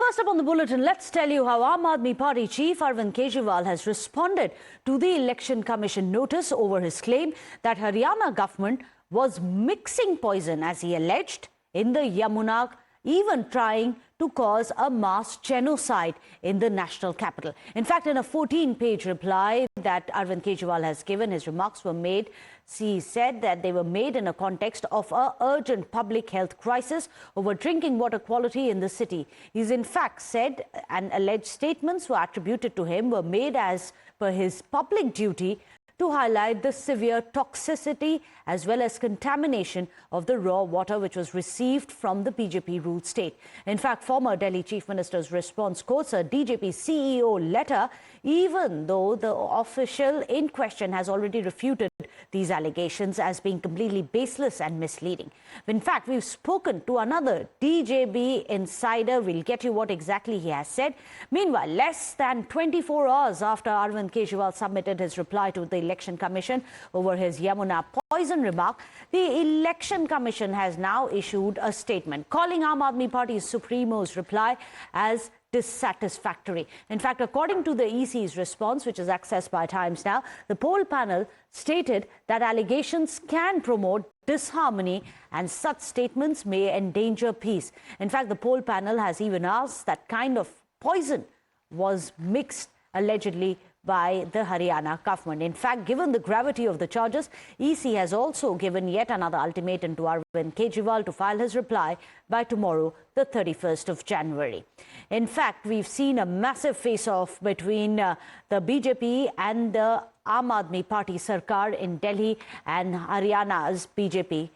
First up on the bulletin, let's tell you how Aam Aadmi Party chief Arvind Kejriwal has responded to the Election Commission notice over his claim that Haryana government was mixing poison, as he alleged, in the Yamuna, even trying to cause a mass genocide in the national capital. In fact, in a 14-page reply that Arvind Kejriwal has given, his remarks were made. He said that they were made in a context of an urgent public health crisis over drinking water quality in the city. He's in fact said and alleged statements were attributed to him were made as per his public duty to highlight the severe toxicity as well as contamination of the raw water which was received from the BJP-ruled state. In fact, former Delhi Chief Minister's response quotes a DJP CEO letter, even though the official in question has already refuted these allegations as being completely baseless and misleading. In fact, we've spoken to another DJP insider. We'll get you what exactly he has said. Meanwhile, less than 24 hours after Arvind Kejriwal submitted his reply to the Election Commission over his Yamuna poison remark, the Election Commission has now issued a statement calling Aam Aadmi Party's Supremo's reply as dissatisfactory. In fact, according to the EC's response, which is accessed by Times Now, the poll panel stated that allegations can promote disharmony and such statements may endanger peace. In fact, the poll panel has even asked that kind of poison was mixed allegedly by the Haryana government. In fact, given the gravity of the charges, EC has also given yet another ultimatum to Arvind Kejriwal to file his reply by tomorrow, the 31st of January. In fact, we've seen a massive face-off between the BJP and the Aam Aadmi Party Sarkar in Delhi and Haryana's BJP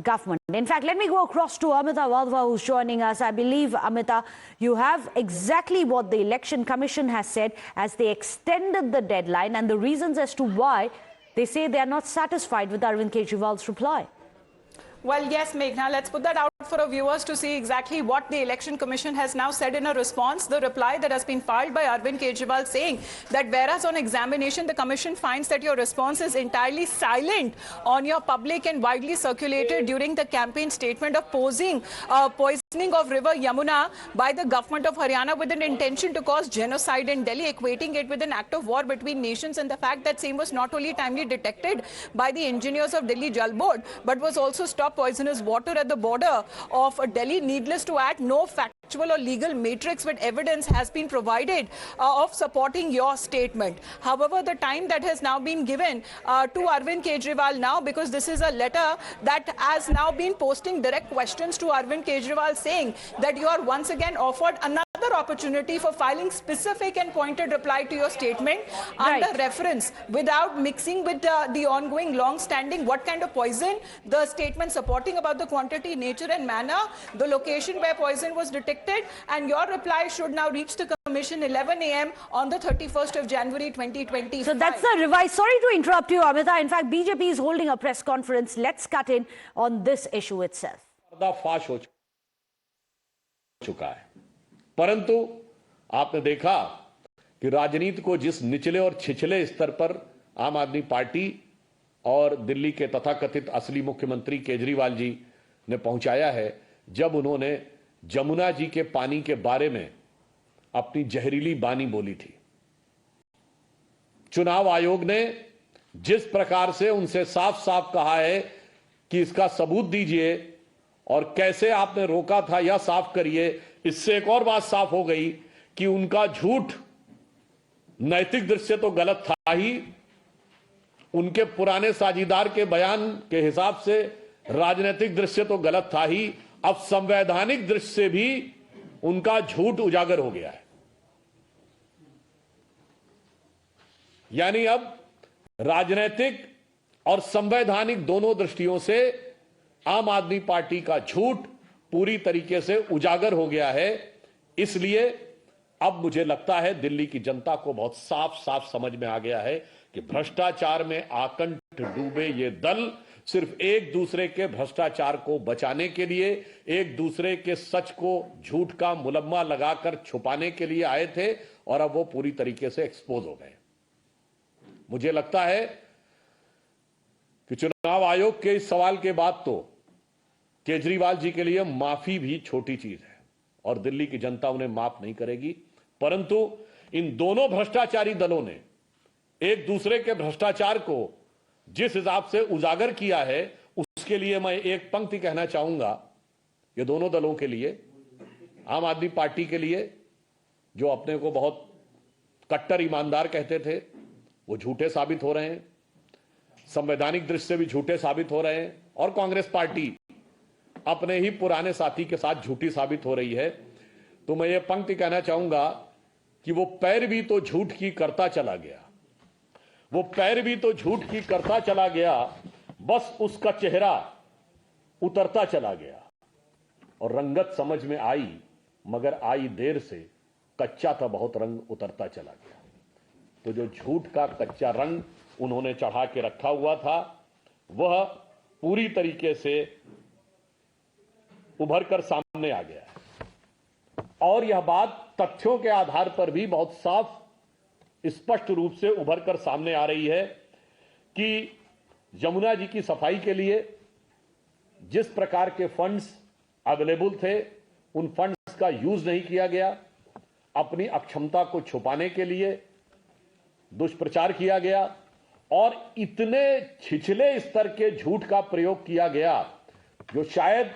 government. In fact, let me go across to Amita Wadhwa, who's joining us. I believe, Amita, you have exactly what the Election Commission has said as they extended the deadline and the reasons as to why they say they are not satisfied with Arvind Kejriwal's reply. Well, yes, Meghna, let's put that out for our viewers to see exactly what the Election Commission has now said in a response. The reply that has been filed by Arvind Kejriwal saying that whereas on examination, the Commission finds that your response is entirely silent on your public and widely circulated during the campaign statement of poisoning of River Yamuna by the government of Haryana with an intention to cause genocide in Delhi, equating it with an act of war between nations, and the fact that same was not only timely detected by the engineers of Delhi Jal Board, but was also stopped poisonous water at the border of Delhi. Needless to add, no factual or legal matrix with evidence has been provided of supporting your statement. However, the time that has now been given to Arvind Kejriwal now, because this is a letter that has now been posting direct questions to Arvind Kejriwal saying that you are once again offered another opportunity for filing specific and pointed reply to your statement under reference without mixing with the ongoing long-standing what kind of poison, the statement supporting about the quantity, nature and manner, the location where poison was detected, and your reply should now reach the Commission 11 a.m. on the 31st of January 2025. So that's the revised. Sorry to interrupt you, Amita. In fact, BJP is holding a press conference. Let's cut in on this issue itself. पर्दाफाश हो चुका है, परंतु आपने देखा कि राजनीति को जिस निचले और छिछले स्तर पर आम आदमी पार्टी और दिल्ली के तथाकथित असली मुख्यमंत्री केजरीवाल जी ने पहुंचाया है, जब उन्होंने जमुना जी के पानी के बारे में अपनी जहरीली बानी बोली थी। चुनाव आयोग ने जिस प्रकार से उनसे साफ साफ कहा है कि इसका सबूत दीजिए और कैसे आपने रोका था यह साफ करिए, इससे एक और बात साफ हो गई कि उनका झूठ नैतिक दृष्टि से तो गलत था ही, उनके पुराने साझीदार के बयान के हिसाब से राजनीतिक दृष्टि से तो गलत था ही, अब संवैधानिक दृष्टि से भी उनका झूठ उजागर हो गया है। यानी अब राजनीतिक और संवैधानिक दोनों दृष्टियों से आम आदमी पार्टी का झूठ पूरी तरीके से उजागर हो गया है। इसलिए अब मुझे लगता है दिल्ली की जनता को बहुत साफ साफ समझ में आ गया है कि भ्रष्टाचार में आकंठ डूबे ये दल सिर्फ एक दूसरे के भ्रष्टाचार को बचाने के लिए, एक दूसरे के सच को झूठ का मुलम्मा लगाकर छुपाने के लिए आए थे और अब वो पूरी तरीके से एक्सपोज हो गए। मुझे लगता है कि चुनाव आयोग के इस सवाल के बाद तो केजरीवाल जी के लिए माफी भी छोटी चीज है और दिल्ली की जनता उन्हें माफ नहीं करेगी। परंतु इन दोनों भ्रष्टाचारी दलों ने एक दूसरे के भ्रष्टाचार को जिस हिसाब से उजागर किया है, उसके लिए मैं एक पंक्ति कहना चाहूंगा, ये दोनों दलों के लिए, आम आदमी पार्टी के लिए, जो अपने को बहुत कट्टर ईमानदार कहते थे, वो झूठे साबित हो रहे हैं, संवैधानिक दृष्टि से भी झूठे साबित हो रहे हैं, और कांग्रेस पार्टी अपने ही पुराने साथी के साथ झूठी साबित हो रही है। तो मैं ये पंक्ति कहना चाहूंगा कि वो पैरवी तो झूठ की करता चला गया, वो पैरवी तो झूठ की करता चला गया, बस उसका चेहरा उतरता चला गया, और रंगत समझ में आई मगर आई देर से, कच्चा था बहुत रंग उतरता चला गया। तो जो झूठ का कच्चा रंग उन्होंने चढ़ा के रखा हुआ था, वह पूरी तरीके से उभर कर सामने आ गया है। और यह बात तथ्यों के आधार पर भी बहुत साफ स्पष्ट रूप से उभर कर सामने आ रही है कि यमुना जी की सफाई के लिए जिस प्रकार के फंड्स अवेलेबल थे, उन फंड्स का यूज नहीं किया गया। अपनी अक्षमता को छुपाने के लिए दुष्प्रचार किया गया और इतने छिछले स्तर के झूठ का प्रयोग किया गया, जो शायद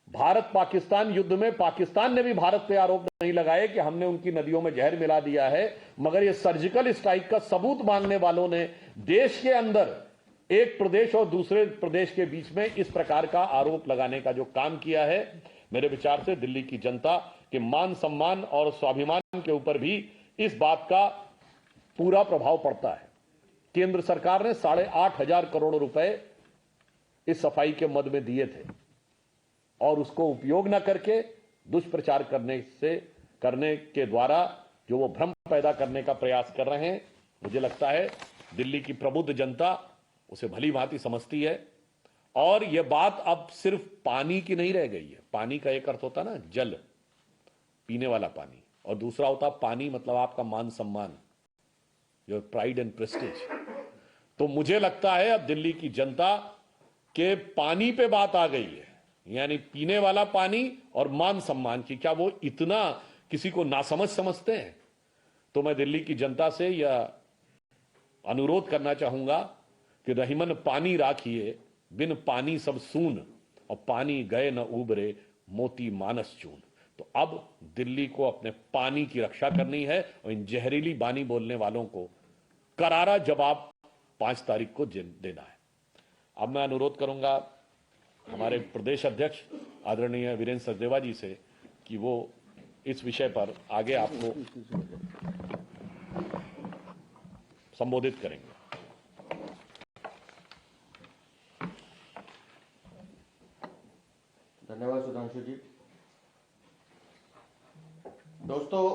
भारत पाकिस्तान युद्ध में पाकिस्तान ने भी भारत पे आरोप नहीं लगाए कि हमने उनकी नदियों में जहर मिला दिया है, मगर ये सर्जिकल स्ट्राइक का सबूत मांगने वालों ने देश के अंदर एक प्रदेश और दूसरे प्रदेश के बीच में इस प्रकार का आरोप लगाने का जो काम किया है, मेरे विचार से दिल्ली की जनता के मान सम्मान और स्वाभिमान के ऊपर भी इस बात का पूरा प्रभाव पड़ता है। केंद्र सरकार ने 8,500 करोड़ रुपए इस सफाई के मद में दिए थे, और उसको उपयोग न करके दुष्प्रचार करने के द्वारा जो वो भ्रम पैदा करने का प्रयास कर रहे हैं, मुझे लगता है दिल्ली की प्रबुद्ध जनता उसे भली भांति समझती है। और यह बात अब सिर्फ पानी की नहीं रह गई है। पानी का एक अर्थ होता ना जल, पीने वाला पानी, और दूसरा होता पानी मतलब आपका मान सम्मान, योर प्राइड एंड प्रेस्टीज। तो मुझे लगता है अब दिल्ली की जनता के पानी पे बात आ गई है, यानी पीने वाला पानी और मान सम्मान की। क्या वो इतना किसी को नासमझ समझते हैं? तो मैं दिल्ली की जनता से यह अनुरोध करना चाहूंगा कि रहीमन पानी राखिए, बिन पानी सब सून, और पानी गए न उबरे, मोती मानस चून। तो अब दिल्ली को अपने पानी की रक्षा करनी है, और इन जहरीली बानी बोलने वालों को करारा जवाब 5 तारीख को देना है। अब मैं अनुरोध करूंगा हमारे प्रदेश अध्यक्ष आदरणीय वीरेंद्र सचदेवा जी से कि वो इस विषय पर आगे आपको संबोधित करेंगे। धन्यवाद सुधांशु जी। दोस्तों,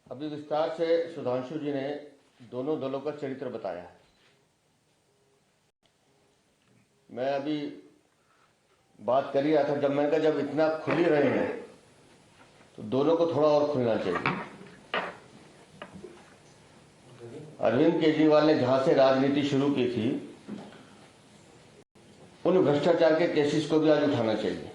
अभी विस्तार से सुधांशु जी ने दोनों दलों का चरित्र बताया है। मैं अभी बात कर ही रहा था, जब मैंने कहा जब इतना खुल ही रहे हैं तो दोनों को थोड़ा और खुलना चाहिए। अरविंद केजरीवाल ने जहां से राजनीति शुरू की थी, उन भ्रष्टाचार के केसेस को भी आज उठाना चाहिए।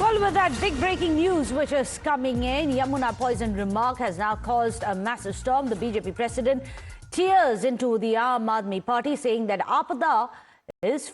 Well, with that big breaking news which is coming in, Yamuna poison remark has now caused a massive storm. The BJP president tears into the Aam Aadmi Party, saying that Apada is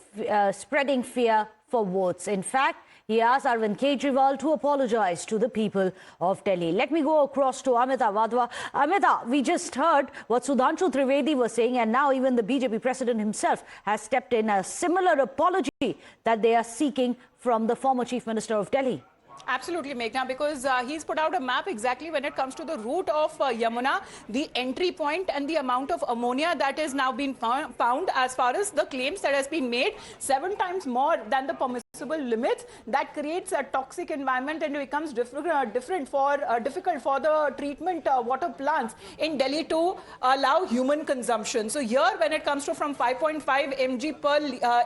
spreading fear for votes. In fact, he asked Arvind Kejriwal to apologize to the people of Delhi. Let me go across to Amita Wadhwa. Amita, we just heard what Sudhanshu Trivedi was saying, and now even the BJP president himself has stepped in a similar apology that they are seeking from the former Chief Minister of Delhi. Absolutely, Meghna, because he's put out a map exactly when it comes to the route of Yamuna, the entry point and the amount of ammonia that is now being found, as far as the claims that has been made, 7 times more than the permissible limits. That creates a toxic environment and it becomes difficult for the treatment water plants in Delhi to allow human consumption. So here, when it comes to from 5.5 mg per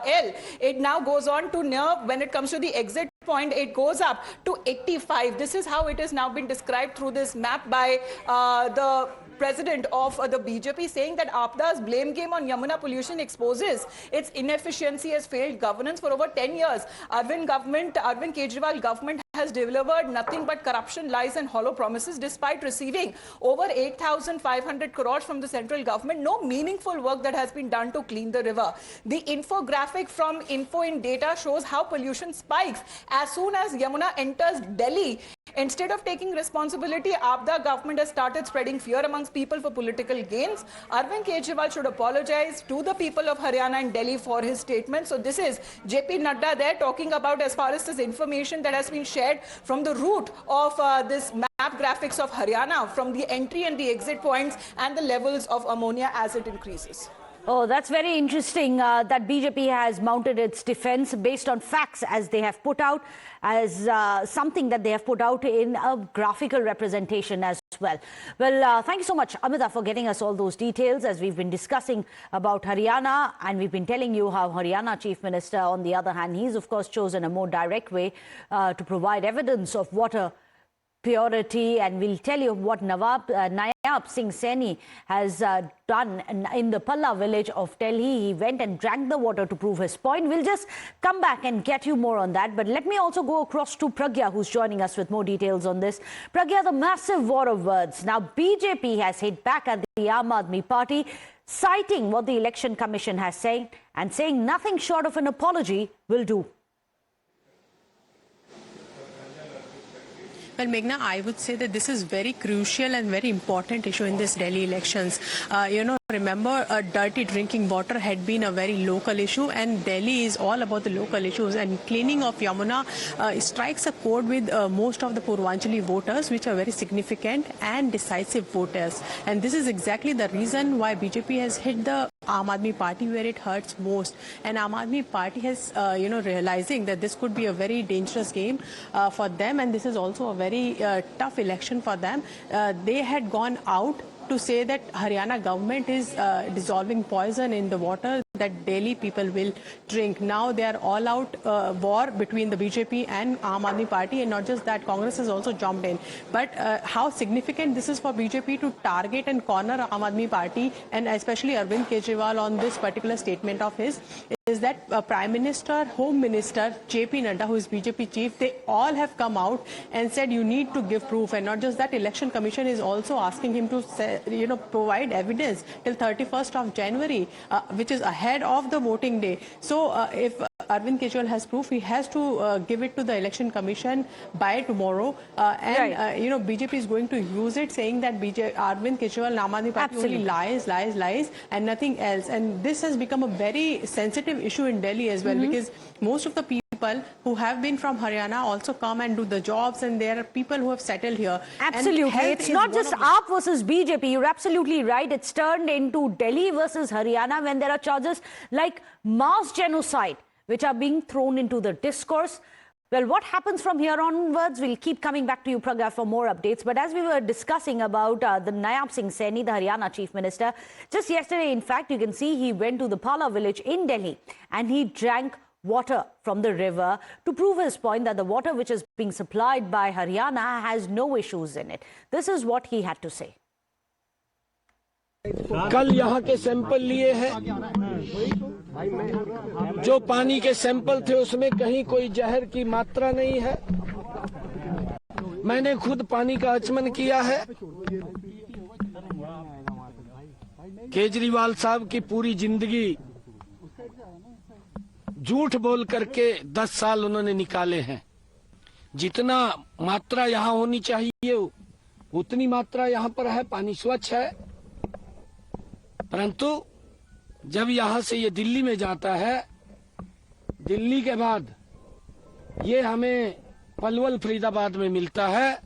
L, it now goes on to near, when it comes to the exit point, it goes up to 85. This is how it has now been described through this map by the president of the BJP, saying that Aapda's blame game on Yamuna pollution exposes its inefficiency as failed governance for over 10 years. Arvind Kejriwal government has delivered nothing but corruption, lies and hollow promises despite receiving over 8,500 crores from the central government. No meaningful work that has been done to clean the river. The infographic from Info in Data shows how pollution spikes as soon as Yamuna enters Delhi. Instead of taking responsibility, Aapda government has started spreading fear amongst people for political gains. Arvind Kejriwal should apologize to the people of Haryana and Delhi for his statement. So this is JP Nadda there talking about as far as this information that has been shared from the route of this map graphics of Haryana, from the entry and the exit points and the levels of ammonia as it increases. Oh, that's very interesting that BJP has mounted its defense based on facts as they have put out, as something that they have put out in a graphical representation as well. Well, thank you so much, Amita, for getting us all those details as we've been discussing about Haryana, and we've been telling you how Haryana Chief Minister, on the other hand, he's of course chosen a more direct way to provide evidence of water purity, and we'll tell you what Nayab Singh Saini has done in the Palla village of Delhi. He went and drank the water to prove his point. We'll just come back and get you more on that. But let me also go across to Pragya, who's joining us with more details on this. Pragya, the massive war of words. Now, BJP has hit back at the Aam Aadmi Party, citing what the Election Commission has said and saying nothing short of an apology will do. Well, Meghna, I would say that this is very crucial and very important issue in this Delhi elections. Remember, dirty drinking water had been a very local issue, and Delhi is all about the local issues. And cleaning of Yamuna strikes a chord with most of the Purvanchali voters, which are very significant and decisive voters. And this is exactly the reason why BJP has hit the Aam Aadmi Party where it hurts most. And Aam Aadmi Party has, realizing that this could be a very dangerous game for them, and this is also a very tough election for them. They had gone out to say that Haryana government is dissolving poison in the water that Delhi people will drink. Now they are all out war between the BJP and Aam Aadmi Party, and not just that, Congress has also jumped in. But how significant this is for BJP to target and corner Aam Aadmi Party, and especially Arvind Kejriwal on this particular statement of his, is that Prime Minister, Home Minister, JP Nadda, who is BJP chief, they all have come out and said you need to give proof. And not just that, Election Commission is also asking him to provide evidence till 31st of January, which is ahead of the voting day. So if Arvind Kejriwal has proof, he has to give it to the Election Commission by tomorrow. BJP is going to use it, saying that Arvind Kejriwal and Aam Aadmi Party only lies, and nothing else. And this has become a very sensitive issue in Delhi as well, because most of the people who have been from Haryana also come and do the jobs, and there are people who have settled here. Absolutely. It's not just AAP versus BJP. You're absolutely right. It's turned into Delhi versus Haryana when there are charges like mass genocide, which are being thrown into the discourse. Well, what happens from here onwards, we'll keep coming back to you, Pragya, for more updates. But as we were discussing about the Nayab Singh Saini, the Haryana Chief Minister, just yesterday, in fact, you can see he went to the Pala village in Delhi and he drank water from the river to prove his point that the water which is being supplied by Haryana has no issues in it. This is what he had to say. कल यहाँ के sample लिए हैं, जो पानी के sample थे उसमें कहीं कोई जहर की मात्रा नहीं है। मैंने खुद पानी का आचमन किया है। केजरीवाल साहब की पूरी जिंदगी झूठ बोल करके 10 साल उन्होंने निकाले हैं। जितना मात्रा यहाँ होनी चाहिए उतनी मात्रा यहाँ पर है, पानी स्वच्छ है। परंतु जब यहाँ से ये दिल्ली में जाता है, दिल्ली के बाद ये हमें पलवल फरीदाबाद में मिलता है,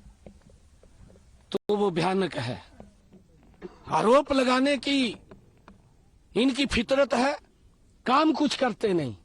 तो वो भयानक है। आरोप लगाने की इनकी फितरत है, काम कुछ करते नहीं।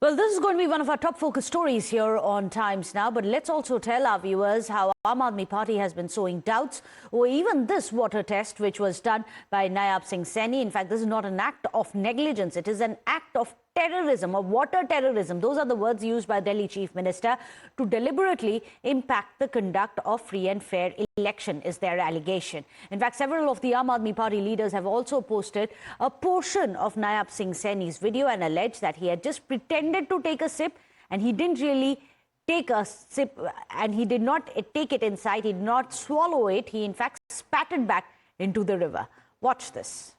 Well, this is going to be one of our top focus stories here on Times Now. But let's also tell our viewers how Aam Aadmi Party has been sowing doubts over even this water test, which was done by Nayab Singh Saini. In fact, this is not an act of negligence. It is an act of terrorism or water terrorism. Those are the words used by Delhi Chief Minister to deliberately impact the conduct of free and fair election, is their allegation. In fact, several of the Aam Aadmi Party leaders have also posted a portion of Nayab Singh Saini's video and alleged that he had just pretended to take a sip and he didn't really take a sip, and he did not take it inside, he did not swallow it, he in fact spat it back into the river. Watch this.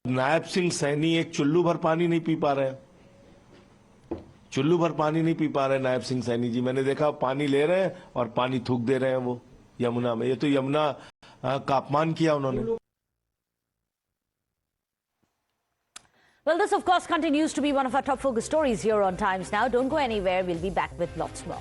Nayab Singh Saini एक चुल्लू भर पानी नहीं P पा रहे, चुल्लू भर पानी नहीं पी पा रहे नायब सिंह सैनी जी। मैंने देखा पानी ले रहे हैं और पानी थूक दे रहे हैं वो यमुना में। ये तो यमुना का अपमान किया उन्होंने। Well, this of course continues to be one of our top focus stories here on Times Now. Don't go anywhere. We'll be back with lots more.